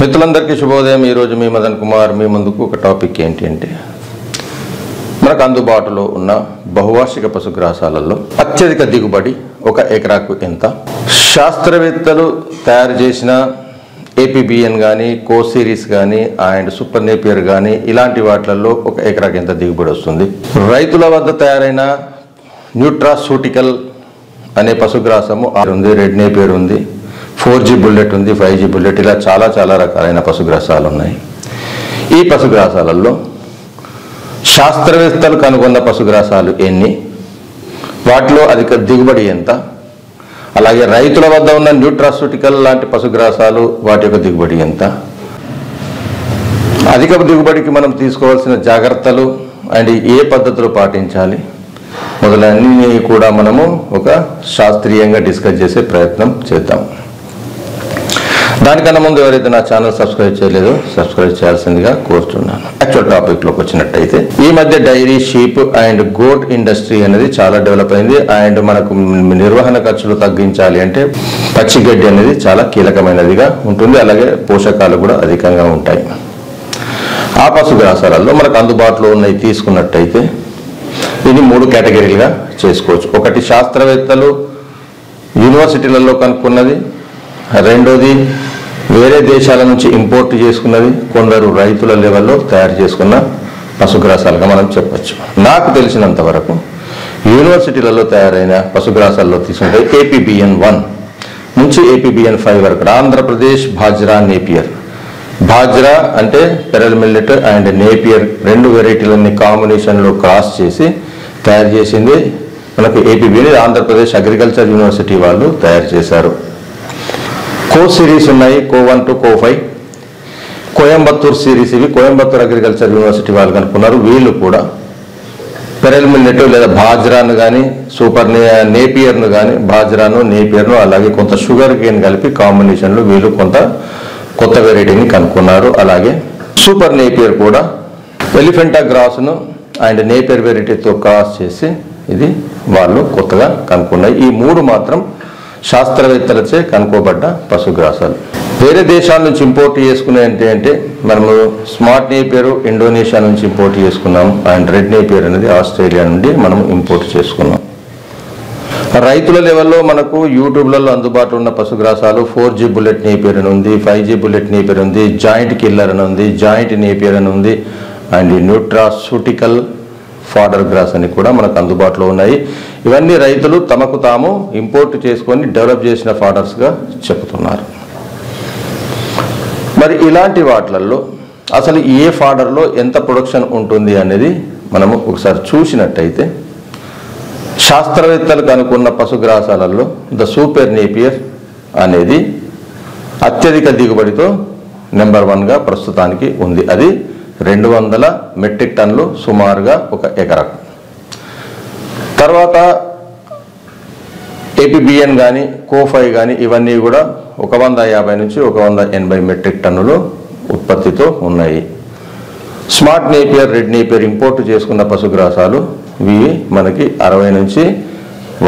మిత్రులందరికీ శుభోదయం. ఈరోజు మీ మదన్ కుమార్ మీ ముందుకు ఒక టాపిక్ ఏంటి అంటే, మనకు అందుబాటులో ఉన్న బహువార్షిక పశుగ్రాసాలలో అత్యధిక దిగుబడి ఒక ఎకరాకు ఎంత, శాస్త్రవేత్తలు తయారు చేసిన ఏపీబిఎన్ కానీ, కో సిరీస్ కానీ అండ్ సూపర్ నేపియర్ కానీ ఇలాంటి వాటిలలో ఒక ఎకరాకు ఎంత దిగుబడి వస్తుంది, రైతుల వద్ద తయారైన న్యూట్రాసూటికల్ అనే పశుగ్రాసము ఉంది, రెడ్ నేపియర్ ఉంది, 4G బుల్లెట్ ఉంది, 5G బుల్లెట్, ఇలా చాలా రకాలైన పశుగ్రాసాలు ఉన్నాయి. ఈ పశుగ్రాసాలలో శాస్త్రవేత్తలు కనుగొన్న పశుగ్రాసాలు ఎన్ని, వాటిలో అధిక దిగుబడి ఎంత, అలాగే రైతుల వద్ద ఉన్న న్యూట్రాసూటికల్ లాంటి పశుగ్రాసాలు వాటి యొక్క దిగుబడి ఎంత, అధిక దిగుబడికి మనం తీసుకోవాల్సిన జాగ్రత్తలు అండ్ ఏ పద్ధతులు పాటించాలి మొదలన్నీ కూడా మనము ఒక శాస్త్రీయంగా డిస్కస్ చేసే ప్రయత్నం చేద్దాం. దానికన్నా ముందు ఎవరైతే నా ఛానల్ సబ్స్క్రైబ్ చేయలేదో సబ్స్క్రైబ్ చేయాల్సిందిగా కోరుతున్నాను. యాక్చువల్ టాపిక్లోకి వచ్చినట్టయితే, ఈ మధ్య dairy, sheep and goat industry అనేది చాలా డెవలప్ అయింది. అండ్ మనకు నిర్వహణ ఖర్చులు తగ్గించాలి అంటే పచ్చిగడ్డి అనేది చాలా కీలకమైనదిగా ఉంటుంది. అలాగే పోషకాలు కూడా అధికంగా ఉంటాయి. ఆ పశుగ్రాసాలలో మనకు అందుబాటులో ఉన్నవి తీసుకున్నట్టయితే ఇది 3 కేటగిరీలుగా చేసుకోవచ్చు. ఒకటి శాస్త్రవేత్తలు యూనివర్సిటీలలో కనుక్కున్నది, రెండోది వేరే దేశాల నుంచి ఇంపోర్ట్ చేసుకున్నది, కొందరు రైతుల లెవెల్లో తయారు చేసుకున్న పశుగ్రాసాలుగా మనం చెప్పచ్చు. నాకు తెలిసినంత వరకు యూనివర్సిటీలలో తయారైన పశుగ్రాసాల్లో తీసుకుంటే ఏపీబిఎన్ 1 నుంచి ఏపీబిఎన్ 5 వరకు ఆంధ్రప్రదేశ్ బాజ్రా నేపియర్. బాజ్రా అంటే పెరల్ మిల్లెట్ అండ్ నేపియర్ రెండు వెరైటీలన్నీ కాంబినేషన్లో క్రాస్ చేసి తయారు చేసింది మనకు ఏపీబిఎన్. ఆంధ్రప్రదేశ్ అగ్రికల్చర్ యూనివర్సిటీ వాళ్ళు తయారు చేశారు. కో సిరీస్ ఉన్నాయి, కో 1 to కో 5, కోయంబత్తూర్ సిరీస్. ఇవి కోయంబత్తూర్ అగ్రికల్చర్ యూనివర్సిటీ వాళ్ళు కనుక్కున్నారు. వీళ్ళు కూడా పెరల్ మిల్లెట్ లేదా బాజ్రాను కానీ, సూపర్ నేపియర్ను కానీ, బాజ్రాను నేపియర్ను అలాగే కొంత షుగర్ కేన్ కలిపి కాంబినేషన్లో వీళ్ళు కొంత కొత్త వెరైటీని కనుక్కున్నారు. అలాగే సూపర్ నేపియర్ కూడా ఎలిఫెంటా గ్రాస్ను అండ్ నేపియర్ వెరైటీతో క్రాస్ చేసి ఇది వాళ్ళు కొత్తగా కనుక్కున్నాయి. ఈ 3 మాత్రం శాస్త్రవేత్తలచే కనుక్కోబడ్డ పశుగ్రాసాలు. వేరే దేశాల నుంచి ఇంపోర్ట్ చేసుకునే అంటే మనము స్మార్ట్ నేపియర్ ఇండోనేషియా నుంచి ఇంపోర్ట్ చేసుకున్నాము అండ్ రెడ్ నేపియర్ అనేది ఆస్ట్రేలియా నుండి మనం ఇంపోర్ట్ చేసుకున్నాం. రైతుల లెవెల్లో మనకు యూట్యూబ్లలో అందుబాటులో ఉన్న పశుగ్రాసాలు 4G బుల్లెట్ నేపియర్ అని ఉంది, 5G బుల్లెట్ నేపియర్ ఉంది, జాయింట్ కిల్లర్ అని ఉంది, జాయింట్ నేపియర్ అని ఉంది అండ్ న్యూట్రాసూటికల్ ఫాడర్ గ్రాస్ అని కూడా మనకు అందుబాటులో ఉన్నాయి. ఇవన్నీ రైతులు తమకు తాము ఇంపోర్ట్ చేసుకొని డెవలప్ చేసిన ఫాడర్స్గా చెబుతున్నారు. మరి ఇలాంటి వాటిలలో అసలు ఏ ఫాడర్లో ఎంత ప్రొడక్షన్ ఉంటుంది అనేది మనము ఒకసారి చూసినట్టయితే, శాస్త్రవేత్తలు కనుక్కున్న పశుగ్రాసాలలో ద సూపర్ నేపియర్ అనేది అత్యధిక దిగుబడితో నెంబర్ 1గా ప్రస్తుతానికి ఉంది. అది 200 మెట్రిక్ టన్నులు సుమారుగా ఒక ఎకరకు. తర్వాత ఏపీబిఎన్ కానీ, కో 5 కానీ ఇవన్నీ కూడా 150 నుంచి 180 మెట్రిక్ టన్నులు ఉత్పత్తితో ఉన్నాయి. Smart Napier, red Napier import చేసుకున్న పశుగ్రాసాలు ఇవి మనకి 60 నుంచి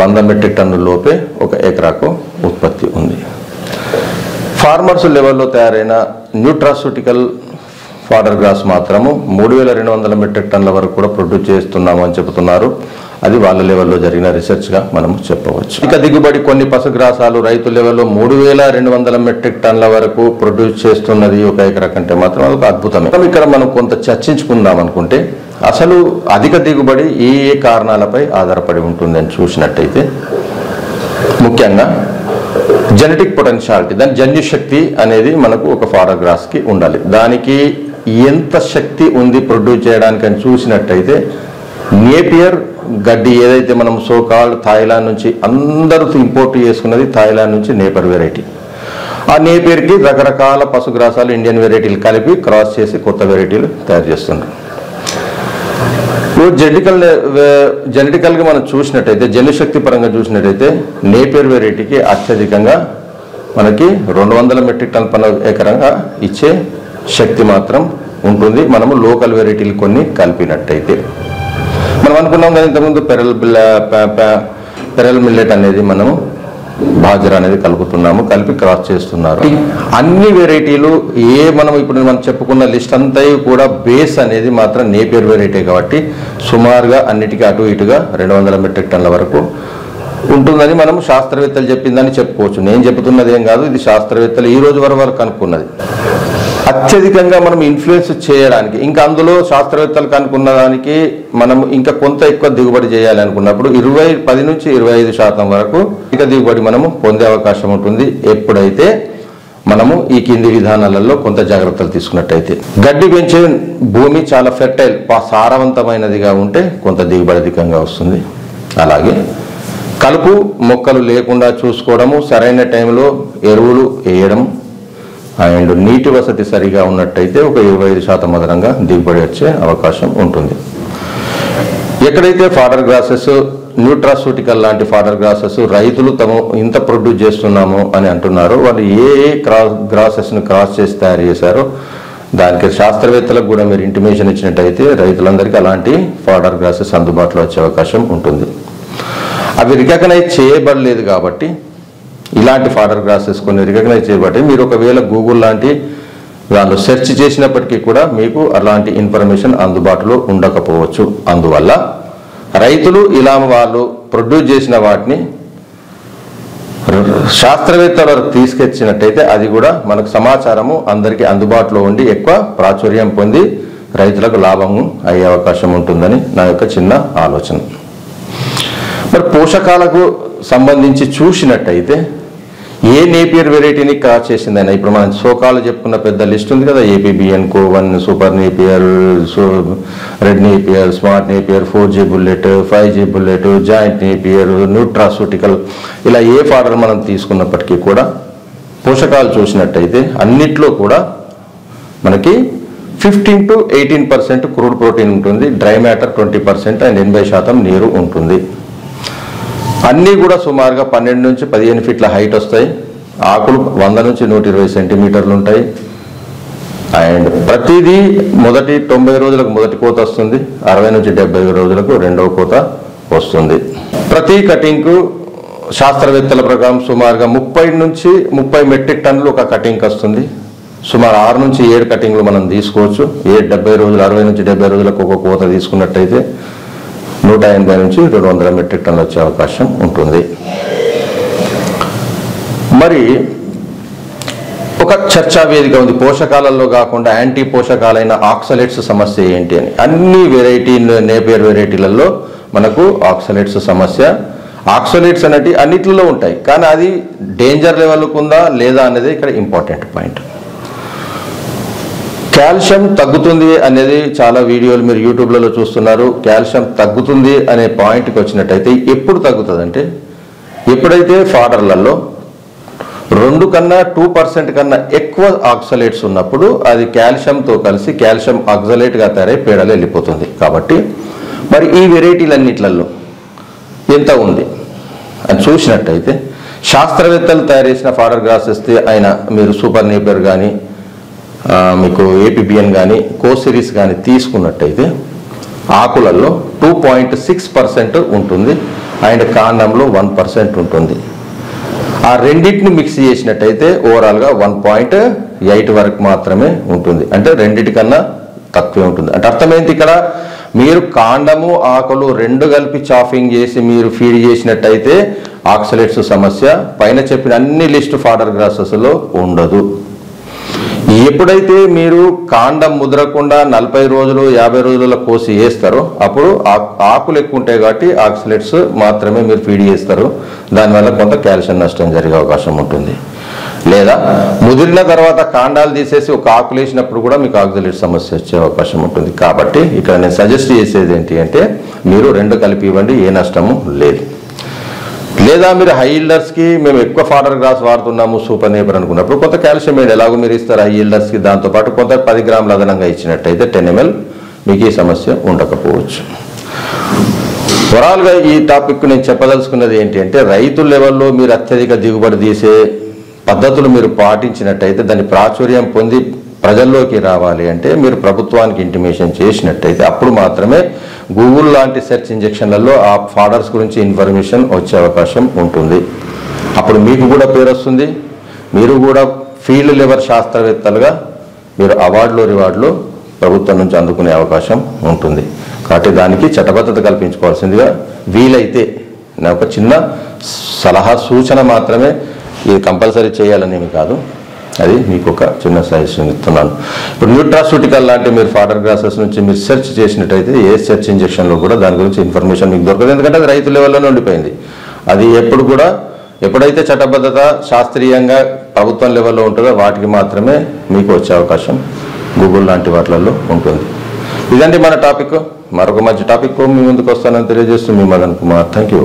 100 మెట్రిక్ టన్నుల లోపే ఒక ఎకరాకు ఉత్పత్తి ఉంది. ఫార్మర్స్ లెవెల్లో తయారైన న్యూట్రాసూటికల్ ఫాడర్ గ్రాస్ మాత్రము 3200 మెట్రిక్ టన్నుల వరకు కూడా ప్రొడ్యూస్ చేస్తున్నాము అని చెబుతున్నారు. అది వాళ్ళ లెవెల్లో జరిగిన రీసెర్చ్గా మనం చెప్పవచ్చు. ఇక దిగుబడి కొన్ని పశుగ్రాసాలు రైతు లెవెల్లో 3200 మెట్రిక్ టన్నుల వరకు ప్రొడ్యూస్ చేస్తున్నది ఒక ఎకరా కంటే మాత్రం అదొక అద్భుతమే. ఇక్కడ మనం కొంత చర్చించుకుందాం అనుకుంటే, అసలు అధిక దిగుబడి ఏ కారణాలపై ఆధారపడి ఉంటుంది అని చూసినట్టయితే, ముఖ్యంగా జెనెటిక్ పొటెన్షియాలిటీ, దాని జన్యుశక్తి అనేది మనకు ఒక ఫాడర్ గ్రాస్కి ఉండాలి. దానికి ఎంత శక్తి ఉంది ప్రొడ్యూస్ చేయడానికి అని చూసినట్టయితే, నేపియర్ గడ్డి ఏదైతే మనం సోకాల్డ్ థాయిలాండ్ నుంచి అందరూ ఇంపోర్ట్ చేసుకున్నది, థాయిలాండ్ నుంచి నేపియర్ వెరైటీ. ఆ నేపియర్కి రకరకాల పశుగ్రాసాలు ఇండియన్ వెరైటీలు కలిపి క్రాస్ చేసి కొత్త వెరైటీలు తయారు చేస్తున్నారు. జెనెటికల్గా మనం చూసినట్టయితే, జన్యుశక్తి పరంగా చూసినట్టయితే నేపియర్ వెరైటీకి అత్యధికంగా మనకి 200 మెట్రిక్ టన్ పర్ ఎకరంగా ఇచ్చే శక్తి మాత్రం ఉంటుంది. మనము లోకల్ వెరైటీలు కొన్ని కలిపినట్టయితే. మనం అనుకున్నాం కదా ఇంతకుముందు పెరల్ మిల్లెట్ అనేది మనము బాజరా అనేది కలుపుతున్నాము, కలిపి క్రాస్ చేస్తున్నారు. అన్ని వెరైటీలు మనం ఇప్పుడు చెప్పుకున్న లిస్ట్ అంతా కూడా బేస్ అనేది మాత్రం నేపియర్ వెరైటీ కాబట్టి సుమారుగా అన్నిటికీ అటు ఇటుగా 200 మెట్రిక్ టన్నుల వరకు ఉంటుందని మనం శాస్త్రవేత్తలు చెప్పిందని చెప్పుకోవచ్చు. నేను చెబుతున్నది ఏం కాదు, ఇది శాస్త్రవేత్తలు ఈ రోజు వరకు కనుక్కున్నది. అత్యధికంగా మనం ఇన్ఫ్లుయెన్స్ చేయడానికి, ఇంకా అందులో శాస్త్రవేత్తలు కనుక్కున్న దానికి మనం ఇంకా కొంత ఎక్కువ దిగుబడి చేయాలి అనుకున్నప్పుడు 10 నుంచి 25% వరకు ఇక దిగుబడి మనము పొందే అవకాశం ఉంటుంది, ఎప్పుడైతే మనము ఈ కింది విధానాలలో కొంత జాగ్రత్తలు తీసుకున్నట్టయితే. గడ్డి పెంచే భూమి చాలా ఫెర్టైల్, సారవంతమైనదిగా ఉంటే కొంత దిగుబడి అధికంగా వస్తుంది. అలాగే కలుపు మొక్కలు లేకుండా చూసుకోవడము, సరైన టైంలో ఎరువులు వేయడం అండ్ నీటి వసతి సరిగా ఉన్నట్టయితే ఒక 25% అదనంగా దిగుబడి వచ్చే అవకాశం ఉంటుంది. ఎక్కడైతే ఫాడర్ గ్రాసెస్, న్యూట్రాసూటికల్ లాంటి ఫాడర్ గ్రాసెస్ రైతులు ఇంత ప్రొడ్యూస్ చేస్తున్నాము అని అంటున్నారో, వాళ్ళు ఏ గ్రాసెస్ను క్రాస్ చేసి తయారు చేశారో దానికి శాస్త్రవేత్తలకు కూడా మీరు ఇంటిమేషన్ ఇచ్చినట్టయితే రైతులందరికీ అలాంటి ఫాడర్ గ్రాసెస్ అందుబాటులో వచ్చే అవకాశం ఉంటుంది. అవి రికగ్నైజ్ చేయబడలేదు కాబట్టి ఇలాంటి ఫాడర్ గ్రాసెస్ కొన్ని రికగ్నైజ్ చేయబట్టి మీరు ఒకవేళ గూగుల్ లాంటి దానిలో సెర్చ్ చేసినప్పటికీ కూడా మీకు అలాంటి ఇన్ఫర్మేషన్ అందుబాటులో ఉండకపోవచ్చు. అందువల్ల రైతులు ఇలా వాళ్ళు ప్రొడ్యూస్ చేసిన వాటిని శాస్త్రవేత్తల వరకు తీసుకొచ్చినట్టయితే అది కూడా మనకు సమాచారము అందరికీ అందుబాటులో ఉండి ఎక్కువ ప్రాచుర్యం పొంది రైతులకు లాభము అయ్యే అవకాశం ఉంటుందని నా యొక్క చిన్న ఆలోచన. మరి పోషకాలకు సంబంధించి చూసినట్టయితే ఏ నేపియర్ వెరైటీని క్రాస్ చేసిందైనా, ఇప్పుడు మనం సోకాలు చెప్పుకున్న పెద్ద లిస్ట్ ఉంది కదా, ఏపీబిఎన్ కోవన్, super napier, red napier, smart napier, 4G bullet, 5G bullet, giant napier, nutraceutical, ఇలా ఏ ఫాడర్ మనం తీసుకున్నప్పటికీ కూడా పోషకాలు చూసినట్టయితే అన్నిట్లో కూడా మనకి 15 to 18% క్రూడ్ ప్రోటీన్ ఉంటుంది, డ్రై మ్యాటర్ 20% అండ్ 80% నీరు ఉంటుంది. అన్నీ కూడా సుమారుగా 12 నుంచి 15 ఫీట్ల హైట్ వస్తాయి. ఆకులు 100 నుంచి 120 సెంటీమీటర్లు ఉంటాయి. అండ్ ప్రతిదీ మొదటి 90 రోజులకు మొదటి కోత వస్తుంది, 60 నుంచి 70 రోజులకు రెండవ కోత వస్తుంది. ప్రతి కటింగ్కు శాస్త్రవేత్తల ప్రకారం సుమారుగా 30 నుంచి 30 మెట్రిక్ టన్నులు ఒక కటింగ్కి వస్తుంది. సుమారు 6 నుంచి 7 కటింగ్లు మనం తీసుకోవచ్చు. 70 రోజులు 60 నుంచి 70 రోజులకు ఒక కోత తీసుకున్నట్టయితే 180 నుంచి 200 మెట్రిక్ టన్నులు వచ్చే అవకాశం ఉంటుంది. మరి ఒక చర్చా వేదిక ఉంది, పోషకాలలో కాకుండా యాంటీ పోషకాలైన ఆక్సలేట్స్ సమస్య ఏంటి అని. అన్ని నేపియర్ వెరైటీలలో మనకు ఆక్సలేట్స్ సమస్య, ఆక్సలేట్స్ అనేవి అన్నిటిలో ఉంటాయి, కానీ అది డేంజర్ లెవెల్కు ఉందా లేదా అనేది ఇక్కడ ఇంపార్టెంట్ పాయింట్. కాల్షియం తగ్గుతుంది అనేది చాలా వీడియోలు మీరు యూట్యూబ్లలో చూస్తున్నారు. కాల్షియం తగ్గుతుంది అనే పాయింట్కి వచ్చినట్టయితే ఎప్పుడు తగ్గుతుంది అంటే, ఎప్పుడైతే ఫాడర్లలో 2 కన్నా 2% కన్నా ఎక్కువ ఆక్సలేట్స్ ఉన్నప్పుడు అది కాల్షియంతో కలిసి కాల్షియం ఆక్సలేట్గా తయారై పేడలు వెళ్ళిపోతుంది. కాబట్టి మరి ఈ వెరైటీలన్నిట్లలో ఎంత ఉంది అని చూసినట్టయితే శాస్త్రవేత్తలు తయారు చేసిన ఫాడర్ గ్రాసెస్ అయినా మీరు సూపర్ నేపియర్ కానీ మీకు ఏపీబిఎన్ కానీ కోసిరీస్ కానీ తీసుకున్నట్టయితే ఆకులలో 2.6% ఉంటుంది అండ్ కాండంలో 1% ఉంటుంది. ఆ రెండింటిని మిక్స్ చేసినట్టయితే ఓవరాల్గా 1.8 వరకు మాత్రమే ఉంటుంది, అంటే రెండింటికన్నా తక్కువే ఉంటుంది. అంటే అర్థమైంది, ఇక్కడ మీరు కాండము ఆకులు 2 కలిపి చాఫింగ్ చేసి మీరు ఫీడ్ చేసినట్టయితే ఆక్సలేట్స్ సమస్య పైన చెప్పిన అన్ని లిస్ట్ ఫాడర్ గ్రాసెస్లో ఉండదు. ఎప్పుడైతే మీరు కాండం ముద్రకుండా 40 రోజులు 50 రోజుల కోసి వేస్తారో అప్పుడు ఆకులు ఎక్కువ ఉంటాయి కాబట్టి ఆక్సలేట్స్ మాత్రమే మీరు ఫీడ్ చేస్తారు, దానివల్ల కొంత కాల్షియం నష్టం జరిగే అవకాశం ఉంటుంది. లేదా ముదిరిన తర్వాత కాండాలు తీసేసి ఒక ఆకులు వేసినప్పుడు కూడా మీకు ఆక్సలేట్ సమస్య వచ్చే అవకాశం ఉంటుంది. కాబట్టి ఇక్కడ నేను సజెస్ట్ చేసేది ఏంటి అంటే మీరు 2 కలిపి ఇవ్వండి, ఏ నష్టము లేదు. లేదా మీరు హై ఈల్డర్స్కి మేము ఎక్కువ ఫాడర్ గ్రాస్ వాడుతున్నాము సూపర్ నేపియర్ అనుకున్నప్పుడు కొంత కాల్షియం ఎలాగో మీరు ఇస్తారు హై ఈల్డర్స్కి, దాంతోపాటు కొంత 10 గ్రాములు అదనంగా ఇచ్చినట్టయితే 10 ml మీకు ఈ సమస్య ఉండకపోవచ్చు. ఓవరాల్గా ఈ టాపిక్ నేను చెప్పదలుచుకున్నది ఏంటి అంటే, రైతు లెవెల్లో మీరు అత్యధిక దిగుబడి తీసే పద్ధతులు మీరు పాటించినట్టయితే దాని ప్రాచుర్యం పొంది ప్రజల్లోకి రావాలి అంటే మీరు ప్రభుత్వానికి ఇంటిమేషన్ చేసినట్టయితే అప్పుడు మాత్రమే గూగుల్ లాంటి సెర్చ్ ఇంజెక్షన్లలో ఆ ఫాడర్స్ గురించి ఇన్ఫర్మేషన్ వచ్చే అవకాశం ఉంటుంది. అప్పుడు మీకు కూడా పేరు వస్తుంది, మీరు కూడా ఫీల్డ్ లెవెల్ శాస్త్రవేత్తలుగా మీరు అవార్డులు రివార్డులు ప్రభుత్వం నుంచి అందుకునే అవకాశం ఉంటుంది. కాబట్టి దానికి చట్టబద్ధత కల్పించుకోవాల్సిందిగా వీలైతే నా ఒక చిన్న సలహా సూచన మాత్రమే, ఇది కంపల్సరీ చేయాలనేమి కాదు, అది మీకు ఒక చిన్న సజెషన్ ఇస్తున్నాను. ఇప్పుడు న్యూట్రాస్యూటికల్ లాంటి మీరు ఫాడర్ గ్రాసెస్ నుంచి మీరు సెర్చ్ చేసినట్టయితే ఏ సెర్చ్ ఇంజెక్షన్లో కూడా దాని గురించి ఇన్ఫర్మేషన్ మీకు దొరకదు, ఎందుకంటే అది రైతు లెవెల్లోనే ఉండిపోయింది. అది ఎప్పుడైతే చట్టబద్ధత శాస్త్రీయంగా ప్రభుత్వం లెవెల్లో ఉంటుందో వాటికి మాత్రమే మీకు వచ్చే అవకాశం గూగుల్ లాంటి వాటిల్లో ఉంటుంది. ఇదండి మన టాపిక్. మరొక మంచి టాపిక్ మీ ముందుకు వస్తానని తెలియజేస్తూ మీ మదన్ కుమార్. Thank you.